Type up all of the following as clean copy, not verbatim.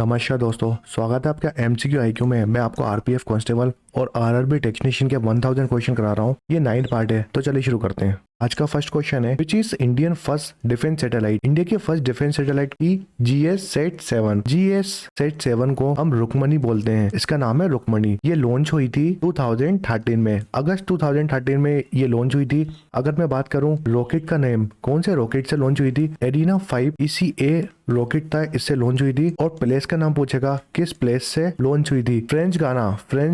नमस्कार दोस्तों, स्वागत है आपका एमसीक्यू आईक्यू में। मैं आपको आरपीएफ कांस्टेबल और आरआरबी टेक्नीशियन के 1000 क्वेश्चन करा रहा हूँ। ये 9th पार्ट है, तो चलिए शुरू करते हैं। आज का फर्स्ट क्वेश्चन है, which is Indian first defence satellite? India की फर्स्ट डिफेंस सैटेलाइट की GS-7। GS-7 को हम रुक्मणी बोलते हैं। इसका नाम है रुक्मणी। ये लॉन्च हुई थी 2013 में, अगस्त 2013 में ये लॉन्च हुई थी। अगर मैं बात करूं रॉकेट का नेम, कौन से रॉकेट से लॉन्च हुई थी? एरिना 5 ECA रॉकेट था, इससे लॉन्च हुई थी। और प्लेस का नाम पूछेगा, किस प्लेस से लॉन्च हुई थी? फ्रेंच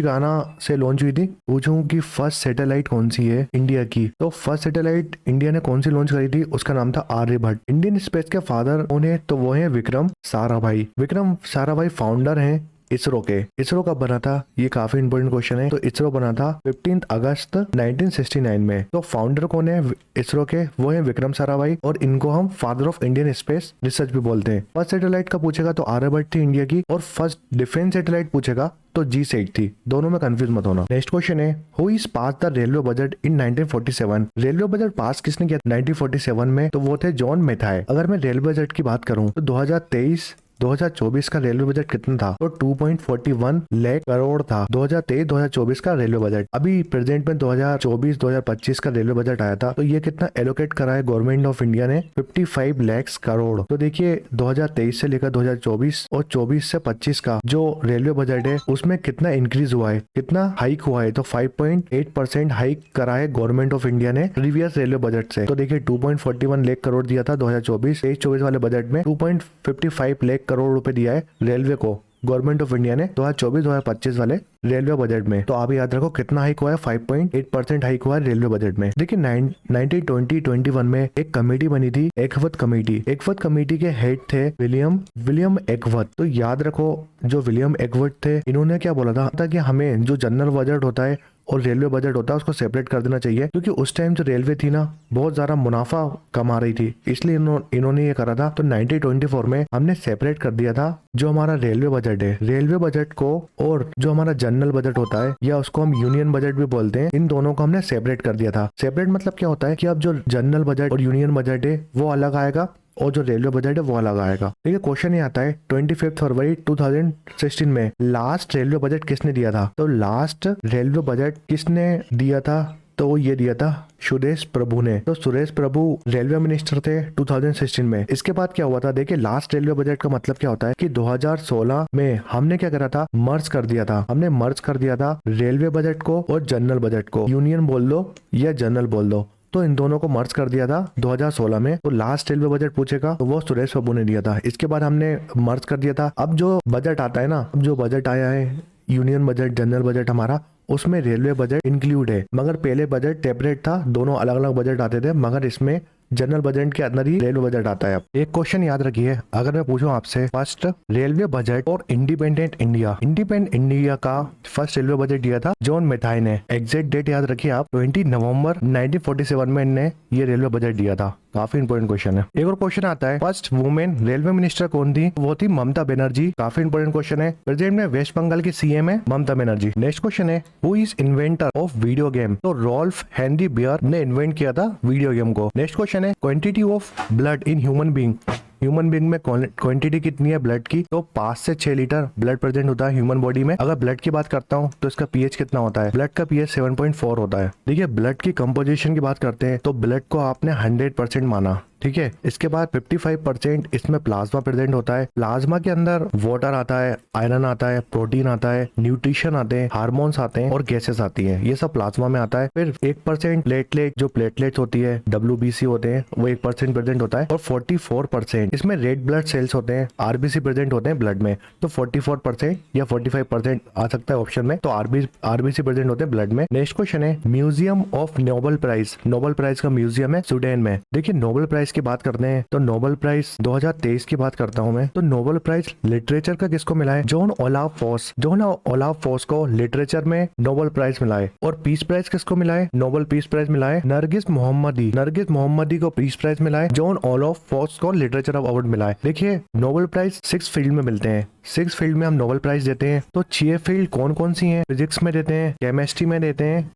गाना से लॉन्च हुई थी। पूछूं कि फर्स्ट सैटेलाइट कौन सी है इंडिया की, तो फर्स्ट सैटेलाइट इंडिया ने कौन सी लॉन्च करी थी? उसका नाम था आर्यभट्ट। इंडियन स्पेस के फादर कौन है? तो वो है विक्रम साराभाई। विक्रम साराभाई फाउंडर हैं इसरो के। इसरो कब बना था? ये काफी इंपोर्टेंट क्वेश्चन है। तो इसरो बना था 15 अगस्त 1969 में। तो फाउंडर कौन है इसरो के? वो है विक्रम साराभाई, और इनको हम father of Indian space research भी बोलते हैं। फर्स्ट सैटेलाइट का पूछेगा तो आर्यभट्ट थी इंडिया की, और फर्स्ट डिफेंस सैटेलाइट पूछेगा तो G-SAT थी। दोनों में कंफ्यूज मत होना। नेक्स्ट क्वेश्चन है, who is pass the railway budget in 1947? Railway budget pass किसने किया 1947 में? तो वो थे जॉन मेथाय। अगर मैं रेलवे बजट की बात करूं तो 2023-2024 का रेलवे बजट कितना था? तो 2.41 लाख करोड़ था 2023-2024 का रेलवे बजट। अभी प्रेजेंट में 2024-2025 का रेलवे बजट आया था, तो ये कितना एलोकेट करा है गवर्नमेंट ऑफ इंडिया ने? 55 लाख करोड़। तो देखिए 2023 से लेकर 2024 और 24 से 25 का जो रेलवे बजट है उसमें कितना इंक्रीज हुआ है, कितना हाइक हुआ है? तो 5.8% हाइक करा है गवर्नमेंट ऑफ इंडिया ने प्रीवियस रेलवे बजट से। तो देखिए 2.41 लाख करोड़ दिया था 2024-23 वाले बजट में, 2.55 लाख करोड़ रुपए दिया है रेलवे को गवर्नमेंट ऑफ इंडिया ने 2024-2025 वाले रेलवे बजट में। तो आप याद रखो कितना हाइक हुआ है? 5.8% हाइक हुआ है रेलवे बजट में। देखिए 1920-21 में एक कमेटी बनी थी, एकवत कमेटी। एकवत कमेटी के हेड थे विलियम एकवत। तो याद रखो जो विलियम एकवत थे, इन्होंने क्या बोला था कि हमें जो जनरल बजट होता है और रेलवे बजट होता है उसको सेपरेट कर देना चाहिए, क्योंकि उस टाइम जो रेलवे थी ना बहुत ज्यादा मुनाफा कमा रही थी, इसलिए इन्होंने ये करा था। तो 1924 में हमने सेपरेट कर दिया था जो हमारा रेलवे बजट है, रेलवे बजट को, और जो हमारा जनरल बजट होता है या उसको हम यूनियन बजट भी बोलते हैं, इन दोनों को हमने सेपरेट कर दिया था। सेपरेट मतलब क्या होता है कि अब जो जनरल बजट और यूनियन बजट है वो अलग आएगा और जो रेलवे बजट है वो अलग आएगा। ठीक है, क्वेश्चन ये आता है 25 फरवरी 2016 में लास्ट रेलवे बजट किसने दिया था? तो लास्ट रेलवे बजट किसने दिया था? तो ये दिया था सुरेश प्रभु ने। तो सुरेश प्रभु रेलवे मिनिस्टर थे 2016 में। इसके बाद क्या हुआ था? देखिए लास्ट रेलवे बजट का मतलब क्या होता है कि 2016 में हमने क्या करा था? मर्ज कर दिया था। हमने मर्ज कर दिया था रेलवे बजट को और जनरल बजट को, यूनियन बोल दो या जनरल बोल दो। तो इन दोनों को मर्ज कर दिया था 2016 में। तो लास्ट रेलवे बजट पूछेगा तो वो सुरेश प्रभु ने दिया था। इसके बाद हमने मर्ज कर दिया था। अब जो बजट आता है ना, अब जो बजट आया है यूनियन बजट जनरल बजट हमारा, उसमें रेलवे बजट इंक्लूड है। मगर पहले बजट सेपरेट था, दोनों अलग अलग बजट आते थे, मगर इसमें जनरल बजट के अंदर ही रेलवे बजट आता है। एक क्वेश्चन याद रखिए, अगर मैं पूछूं आपसे फर्स्ट रेलवे बजट और इंडिपेंडेंट इंडिया का फर्स्ट रेलवे बजट दिया था जॉन मेथाय ने। एग्जैक्ट डेट याद रखिए आप, 20 नवंबर 1947 में इन्होंने ये रेलवे बजट दिया था। काफी इंपोर्टेंट क्वेश्चन है। एक और क्वेश्चन आता है, फर्स्ट वुमेन रेलवे मिनिस्टर कौन थी? वो थी ममता बनर्जी। काफी इंपोर्टेंट क्वेश्चन है। प्रेजेंट में वेस्ट बंगाल की सीएम है ममता बनर्जी। नेक्स्ट क्वेश्चन है, who is inventor of video game? तो रॉल्फ हेनरी बियर ने इन्वेंट किया था वीडियो गेम को। नेक्स्ट क्वेश्चन है, quantity of blood in human being में क्वांटिटी कितनी है ब्लड की? तो 5 से 6 लीटर ब्लड प्रेजेंट होता है ह्यूमन बॉडी में। अगर ब्लड की बात करता हूँ तो इसका पीएच कितना होता है? ब्लड का पीएच 7.4 होता है। देखिए ब्लड की कंपोजिशन की बात करते हैं तो ब्लड को आपने 100% माना, ठीक है। इसके बाद 55% इसमें प्लाज्मा प्रेजेंट होता है। प्लाज्मा के अंदर वाटर आता है, आयरन आता है, प्रोटीन आता है, न्यूट्रिशन आते हैं, हार्मोन्स आते हैं और गैसेस आती हैं। ये सब प्लाज्मा में आता है। फिर 1% प्लेटलेट, जो प्लेटलेट्स होती है WBC होते हैं, वो 1% प्रेजेंट होता है। और 44% इसमें रेड ब्लड सेल्स होते हैं, RBC प्रेजेंट होते हैं ब्लड में। तो 44% या 45% आ सकता है ऑप्शन में। तो RBC प्रेजेंट होते हैं ब्लड में। नेक्स्ट क्वेश्चन है, museum of Nobel prize. Nobel prize का म्यूजियम है स्वीडन में। देखिए नोबेल प्राइज की बात करते हैं तो नोबेल प्राइज 2023 की बात करता हूं मैं। तो नोबेल प्राइज लिटरेचर का किसको मिला है? जॉन ओलाफ फॉस को लिटरेचर में नोबेल प्राइज मिला है। और पीस प्राइज किसको मिला है? नोबेल पीस प्राइज मिला है नरगिस मोहम्मदी को पीस प्राइज मिला है। जॉन ओलाफ फॉस को लिटरेचर अवार्ड मिला है। देखिए नोबेल प्राइज 6 फील्ड में मिलते हैं। 6 फील्ड में हम नोबेल प्राइज देते हैं, तो 6 फील्ड कौन कौन सी हैं? फिजिक्स में देते हैं, केमिस्ट्री में देते हैं,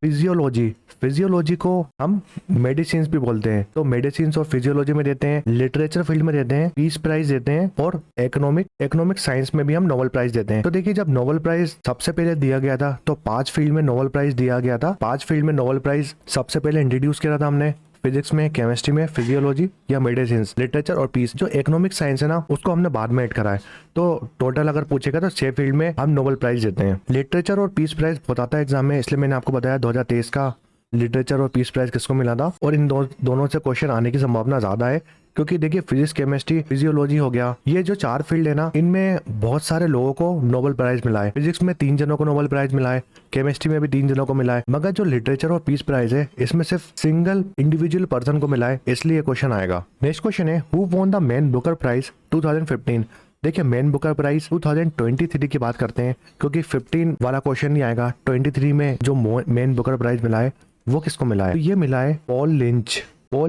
फिजियोलॉजी को हम मेडिसिन भी बोलते हैं, तो मेडिसिन और फिजियोलॉजी में देते हैं, लिटरेचर फील्ड में देते हैं, पीस प्राइज देते हैं, और इकोनॉमिक साइंस में भी हम नोबेल प्राइज देते हैं। तो देखिए, जब नोबेल प्राइज सबसे पहले दिया गया था तो 5 फील्ड में नोबेल प्राइज दिया गया था। 5 फील्ड में नोबेल प्राइज सबसे पहले इंट्रोड्यूस किया था हमने, फिजिक्स में, केमिस्ट्री में, फिजियोलॉजी या मेडिसिन, लिटरेचर और पीस। जो इकोनॉमिक साइंस है ना, उसको हमने बाद में ऐड करा है। तो टोटल अगर पूछेगा तो 6 फील्ड में हम नोबेल प्राइज देते हैं। लिटरेचर और पीस प्राइज बताता है एग्जाम में, इसलिए मैंने आपको बताया 2023 का लिटरेचर और पीस प्राइज किसको मिला था। और इन दोनों से क्वेश्चन आने की संभावना ज्यादा है, क्योंकि देखिए फिजिक्स, केमिस्ट्री, फिजियोलॉजी हो गया, ये जो 4 फील्ड है ना, इनमें बहुत सारे लोगों को नोबेल प्राइज मिला है। फिजिक्स में 3 जनों को नोबेल प्राइज मिला है, केमिस्ट्री में भी 3 जनों को मिला है, मगर जो लिटरेचर और पीस प्राइज है इसमें सिर्फ सिंगल इंडिविजुअल पर्सन को मिला है, इसलिए क्वेश्चन आएगा। नेक्स्ट क्वेश्चन है, who won the Man Booker prize 2015? देखिए, मैन बुकर प्राइज 2023 की बात करते हैं, क्योंकि 15 वाला क्वेश्चन नहीं आएगा। 23 में जो मैन बुकर प्राइज मिला है वो किसको मिला है? तो ये मिला है पॉल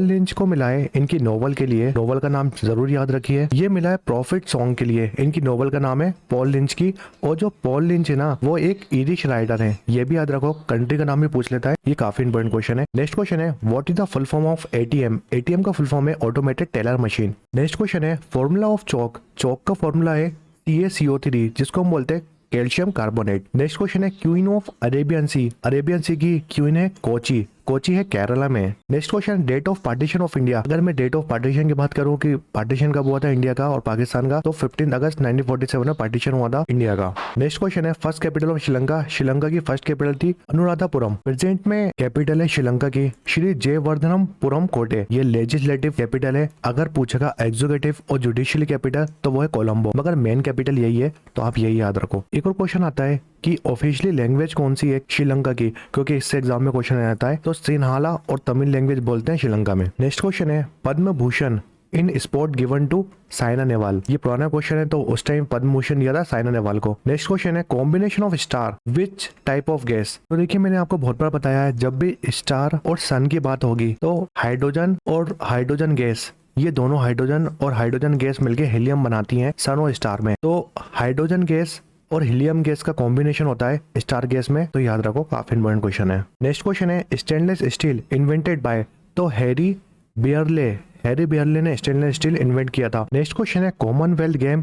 लिंच को मिला है इनकी नोवेल के लिए। नोवेल का नाम जरूर याद रखिए। ये मिला है प्रॉफिट सॉन्ग के लिए। इनकी नोवेल का नाम है पॉल लिंच की। और जो पॉल लिंच है ना, वो एक ईरिश राइटर है, ये भी याद रखो। कंट्री का नाम भी पूछ लेता है, ये काफी इंपॉर्टेंट क्वेश्चन है। नेक्स्ट क्वेश्चन है, what is the full form of ATM? ATM का फुल फॉर्म है automated teller machine. Next question है, फॉर्मूला ऑफ चौक का फॉर्मूला है CaCO3, जिसको हम बोलते हैं कैल्शियम कार्बोनेट। नेक्स्ट क्वेश्चन है, क्वीन ऑफ अरेबियन सी की क्वीन है कोची है केरला में। Next question, date of partition of India. अगर मैं डेट ऑफ पार्टीशन की बात करूं कि पार्टीशन कब हुआ था इंडिया का और पाकिस्तान का, तो 15 अगस्त 1947 में पार्टीशन हुआ था इंडिया का। नेक्स्ट क्वेश्चन है, फर्स्ट कैपिटल ऑफ श्रीलंका की फर्स्ट कैपिटल थी अनुराधापुरम। प्रेजेंट में कैपिटल है श्रीलंका की श्री जयवर्धनपुरम कोटे। ये लेजिस्लेटिव कैपिटल है। अगर पूछेगा एग्जीक्यूटिव और जुडिशियल कैपिटल तो वो है कोलंबो, मगर मेन कैपिटल यही है, तो आप यही याद रखो। एक और क्वेश्चन आता है कि ऑफिशियली लैंग्वेज कौन सी है श्रीलंका की, क्योंकि इससे एग्जाम में क्वेश्चन आता है, तो सिन्हाला और तमिल लैंग्वेज बोलते हैं श्रीलंका में। नेक्स्ट क्वेश्चन है, Padma Bhushan in sport given to Saina Nehwal. ये पुराना क्वेश्चन है, तो उस टाइम पद्म भूषण दिया था साइना नेहवाल को। नेक्स्ट क्वेश्चन है, combination of star which type of gas. तो देखिए, मैंने आपको बहुत बार बताया है, जब भी स्टार और सन की बात होगी तो हाइड्रोजन और हाइड्रोजन गैस, ये दोनों हाइड्रोजन और हाइड्रोजन गैस मिलके हीलियम बनाती हैं सन और स्टार में। तो हाइड्रोजन गैस और हीलियम गैस का कॉम्बिनेशन होता है स्टार गैस में, तो याद रखो, काफी इंपॉर्टेंट क्वेश्चन है। नेक्स्ट क्वेश्चन है, स्टेनलेस स्टील इन्वेंटेड बाय। तो हैरी बियरले ने स्टेनलेस स्टील इन्वेंट किया था। नेक्स्ट क्वेश्चन है, कॉमनवेल्थ गेम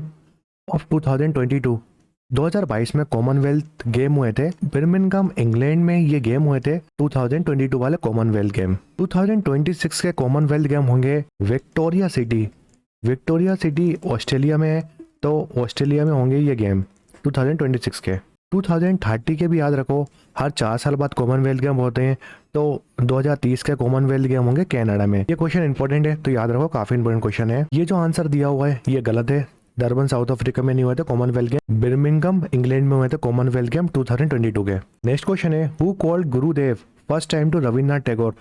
ऑफ 2022 में कॉमनवेल्थ गेम हुए थे बर्मिंघम इंग्लैंड में। ये गेम हुए थे 2022 वाले कॉमनवेल्थ गेम। 2026 के कॉमनवेल्थ गेम होंगे विक्टोरिया सिटी ऑस्ट्रेलिया में है, तो ऑस्ट्रेलिया में होंगे ये गेम 2026 के। 2030 के भी याद रखो, हर 4 साल बाद कॉमनवेल्थ गेम होते हैं, तो 2030 के कॉमनवेल्थ गेम होंगे कनाडा में। ये क्वेश्चन इंपॉर्टेंट है, तो याद रखो, काफी इंपॉर्टेंट क्वेश्चन है। ये जो आंसर दिया हुआ है ये गलत है। डरबन साउथ अफ्रीका में नहीं हुए थे कॉमनवेल्थ गेम, बर्मिंघम इंग्लैंड में हुए थे कॉमनवेल्थ गेम 2022 के। नेक्स्ट क्वेश्चन है, who called Gurudev first time to Rabindranath Tagore.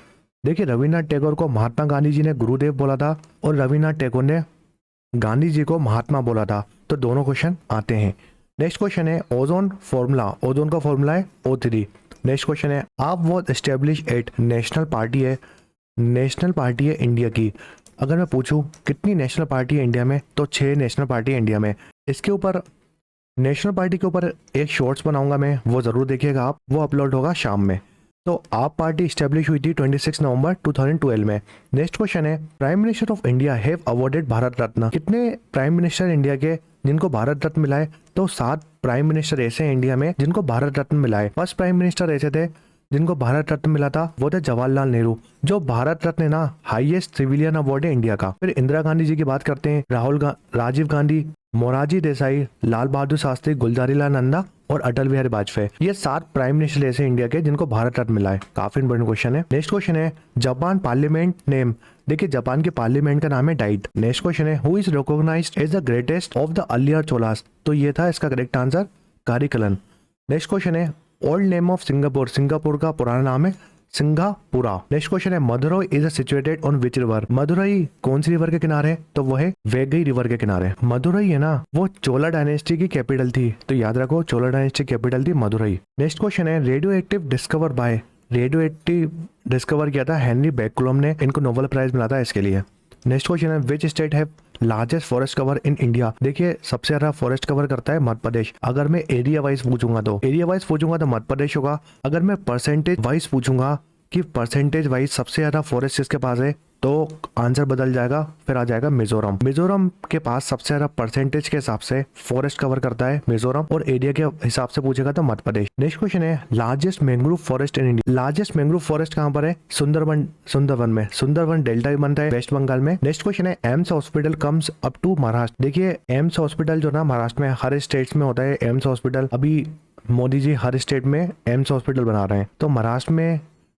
देखिए, रविन्द्रनाथ टैगोर को महात्मा गांधी जी ने गुरुदेव बोला था और रविन्द्रनाथ टैगोर ने गांधी जी को महात्मा बोला था, तो दोनों क्वेश्चन आते हैं। नेक्स्ट क्वेश्चन है, ओजोन का फॉर्मूला है O3। नेक्स्ट क्वेश्चन है, आप वो एस्टेब्लिश एट नेशनल पार्टी है इंडिया की। अगर मैं पूछूं कितनी नेशनल पार्टी है इंडिया में, तो 6 नेशनल पार्टी है इंडिया में। इसके ऊपर नेशनल पार्टी के ऊपर एक शॉर्ट्स बनाऊंगा मैं, वो जरूर देखिएगा आप, वो अपलोड होगा शाम में। तो आप पार्टी स्टैब्लिश हुई थी 26 नवंबर 2012 में। नेक्स्ट क्वेश्चन है, prime minister of India have awarded Bharat Ratna. कितने प्राइम मिनिस्टर इंडिया के जिनको भारत रत्न मिला है? तो 7 प्राइम मिनिस्टर ऐसे हैं इंडिया में जिनको भारत रत्न मिला है। फर्स्ट प्राइम मिनिस्टर ऐसे थे जिनको भारत रत्न मिला था, वो थे जवाहरलाल नेहरू। जो भारत रत्न है ना, हाईएस्ट सिविलियन अवार्ड है इंडिया का। फिर इंदिरा गांधी जी की बात करते हैं, राजीव गांधी, मोरारजी देसाई, लाल बहादुर शास्त्री, गुलजारीलाल नंदा और अटल बिहारी वाजपेयी। ये 7 प्राइम मिनिस्टर ऐसे इंडिया के जिनको भारत रत्न मिला है। काफी इंपॉर्टेंट क्वेश्चन है। नेक्स्ट क्वेश्चन है, जापान पार्लियामेंट नेम। देखिए, जापान के पार्लियामेंट का नाम है डाइट। नेक्स्ट क्वेश्चन है, who is recognised as the greatest of the earlier Cholas. तो ये था इसका correct answer, Karikalan. Next question है, ओल्ड नेम ऑफ सिंगापुर का पुराना नाम है सिंगापुरा। नेक्स्ट क्वेश्चन है, Madurai is situated on which river. Madurai कौन सी रिवर के किनारे? तो वो है वैगई रिवर के किनारे। मदुरई है ना, वो चोला डायनेस्टी की कैपिटल थी, तो याद रखो, चोला डायनेस्टी की कैपिटल थी मदुरई। नेक्स्ट क्वेश्चन है, रेडियो एक्टिव डिस्कवर किया था हेनरी बेकलम ने, इनको नोबेल प्राइज मिला था इसके लिए। नेक्स्ट क्वेश्चन है, which state have largest forest cover in India? देखिए सबसे ज्यादा फॉरेस्ट कवर करता है मध्य प्रदेश। अगर मैं एरिया वाइज पूछूंगा तो मध्य प्रदेश होगा। अगर मैं परसेंटेज वाइज पूछूंगा कि परसेंटेज वाइज सबसे ज्यादा फॉरेस्ट किसके पास है, तो आंसर बदल जाएगा, फिर आ जाएगा मिजोरम। मिजोरम के पास सबसे ज्यादा परसेंटेज के हिसाब से फॉरेस्ट कवर करता है मिजोरम, और एरिया के हिसाब से पूछेगा तो मध्य प्रदेश। नेक्स्ट क्वेश्चन है largest mangrove forest in India. Largest mangrove forest कहाँ पर है? सुंदरवन में। सुंदरवन डेल्टा भी बनता है वेस्ट बंगाल में। नेक्स्ट क्वेश्चन है AIIMS hospital comes up to Maharashtra. देखिए एम्स हॉस्पिटल जो ना महाराष्ट्र में हर स्टेट में होता है एम्स हॉस्पिटल। अभी मोदी जी हर स्टेट में एम्स हॉस्पिटल बना रहे हैं, तो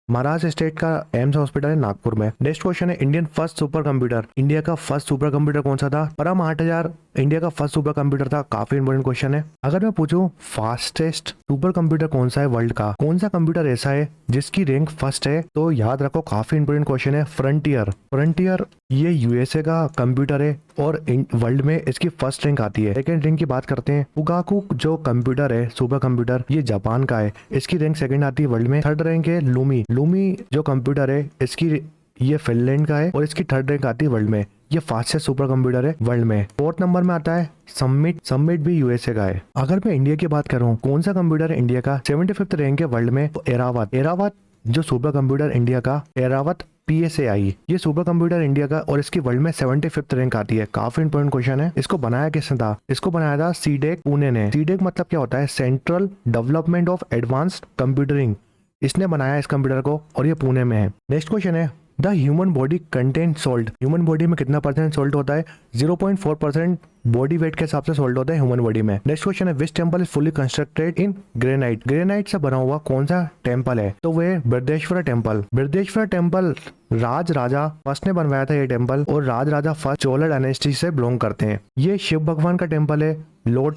महाराष्ट्र स्टेट का एम्स हॉस्पिटल है नागपुर में। नेक्स्ट क्वेश्चन है Indian first super computer. India का फर्स्ट सुपर कंप्यूटर कौन सा था? परम 8000 इंडिया का फर्स्ट सुपर कंप्यूटर था। काफी इंपोर्टेंट क्वेश्चन है। अगर मैं पूछूं फास्टेस्ट सुपर कंप्यूटर कौन सा है वर्ल्ड का, कौन सा कंप्यूटर ऐसा है जिसकी रैंक फर्स्ट है, तो याद रखो काफी इंपोर्टेंट क्वेश्चन है, फ्रंटियर ये यूएसए का कंप्यूटर है और वर्ल्ड में इसकी फर्स्ट रैंक आती है। सेकंड रैंक की बात करते हैं, फुगाकू जो कंप्यूटर है सुपर कंप्यूटर, ये जापान का है, इसकी रैंक सेकंड आती है वर्ल्ड में। थर्ड रैंक है लूमी जो कंप्यूटर है, इसकी ये फिनलैंड का है और इसकी थर्ड रैंक आती है वर्ल्ड में। ये फास्टेस्ट सुपर कंप्यूटर है वर्ल्ड में। फोर्थ नंबर में आता है समिट भी यूएसए का है। अगर मैं इंडिया की बात करूं, कौन सा कंप्यूटर है इंडिया का 75th रैंक है वर्ल्ड में? तो एरावत जो सुपर कंप्यूटर इंडिया का, एरावत PSAI, ये सुपर कंप्यूटर इंडिया का और इसकी वर्ल्ड में 75th रैंक आती है। काफी इंपोर्टेंट क्वेश्चन है। इसको बनाया किसने था? इसको बनाया था सीडेक पुणे ने। सीडेक मतलब क्या होता है? Central development of advanced कंप्यूटरिंग। इसने बनाया इस कंप्यूटर को और ये पुणे में है। नेक्स्ट क्वेश्चन है the human body contain salt. Human body में कितना परसेंट सोल्ट होता है? 0.4% बॉडी वेट के हिसाब से सोल्ट होता है ह्यूमन बॉडी में। नेक्स्ट क्वेश्चन है which temple is fully constructed in granite. Granite से बना हुआ कौन सा टेम्पल है? तो वो है बृहदेश्वर टेम्पल। बृहदेश्वर टेम्पल राज राजा फर्स्ट ने बनवाया था ये टेम्पल, और राज राजा फर्स्ट चोला डायनेस्टी से बिलोंग करते हैं। ये शिव भगवान का टेम्पल है, लॉर्ड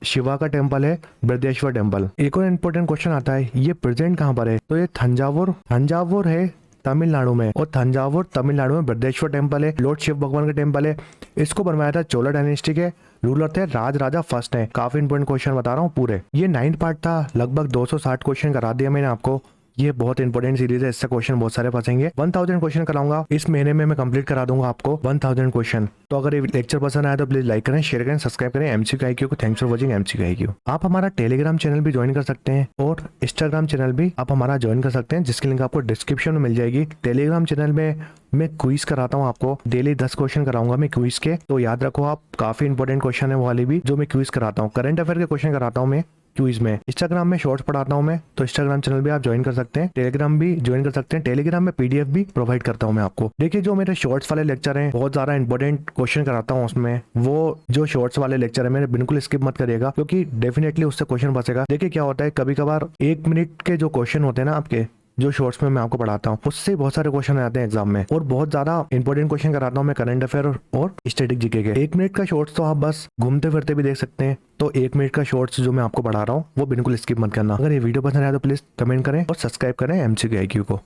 शिवा का टेम्पल है बृहदेश्वर टेम्पल। एक और इम्पोर्टेंट क्वेश्चन आता है, ये प्रेजेंट कहाँ पर है? तो ये थंजावुर है तमिलनाडु में, और थंजावुर तमिलनाडु में बृहदेश्वर टेम्पल है, लॉर्ड शिव भगवान का टेम्पल है। इसको बनवाया था चोला डायनेस्टी के रूलर थे राज राजा फर्स्ट ने। काफी इंपोर्टेंट क्वेश्चन बता रहा हूँ पूरे। ये 9 पार्ट था, लगभग 260 क्वेश्चन करा दिया मैंने आपको। ये बहुत इंपॉर्टेंट सीरीज है, इससे क्वेश्चन बहुत सारे फंसेंगे। 1000 क्वेश्चन कराऊंगा इस महीने में, मैं कंप्लीट करा दूंगा आपको 1000 क्वेश्चन। तो अगर ये लेक्चर पसंद आया तो प्लीज लाइक करें, शेयर करें, सब्सक्राइब करें MCQ IQ को। Thanks for watching MCQ IQ। आप हमारा टेलीग्राम चैनल भी ज्वाइन कर सकते हैं और इंस्टाग्राम चैनल भी आप हमारा ज्वाइन कर सकते हैं, जिसकी लिंक आपको डिस्क्रिप्शन में मिल जाएगी। टेलीग्राम चैनल में मैं क्विज कराता हूँ आपको, डेली 10 क्वेश्चन कराऊंगा मैं क्विज के, तो याद रखो आप। काफी इंपॉर्टेंट क्वेश्चन है वो वाली भी जो मैं क्विज कराता हूँ। करंट अफेयर के क्वेश्चन कराता हूँ मैं क्विज में। इंस्टाग्राम में शॉर्ट्स पढ़ाता हूँ मैं, तो इंस्टाग्राम चैनल भी आप ज्वाइन कर सकते हैं। टेलीग्राम भी ज्वाइन कर सकते हैं। टेलीग्राम में PDF भी प्रोवाइड करता हूँ मैं आपको। देखिए जो मेरे शॉर्ट्स वाले लेक्चर हैं, बहुत ज्यादा इंपॉर्टेंट क्वेश्चन कराता हूँ उसमें। वो जो शॉर्ट्स वाले लेक्चर है मेरे, बिल्कुल स्किप मत करिएगा, क्योंकि डेफिनेटली उससे क्वेश्चन बचेगा। देखिए क्या होता है, कभी कभार 1 मिनट के जो क्वेश्चन होते हैं ना आपके, जो शॉर्ट्स में मैं आपको पढ़ाता हूँ, उससे बहुत सारे क्वेश्चन आते हैं एग्जाम में, और बहुत ज्यादा इंपॉर्टेंट क्वेश्चन कराता हूँ मैं करंट अफेयर और स्टैटिक जीके के। 1 मिनट का शॉर्ट्स तो आप बस घूमते फिरते भी देख सकते हैं, तो 1 मिनट का शॉर्ट्स जो मैं आपको पढ़ा रहा हूँ वो बिल्कुल स्किप मत करना। अगर ये वीडियो पसंद आया तो प्लीज कमेंट करें और सब्सक्राइब करें MCQ IQ को।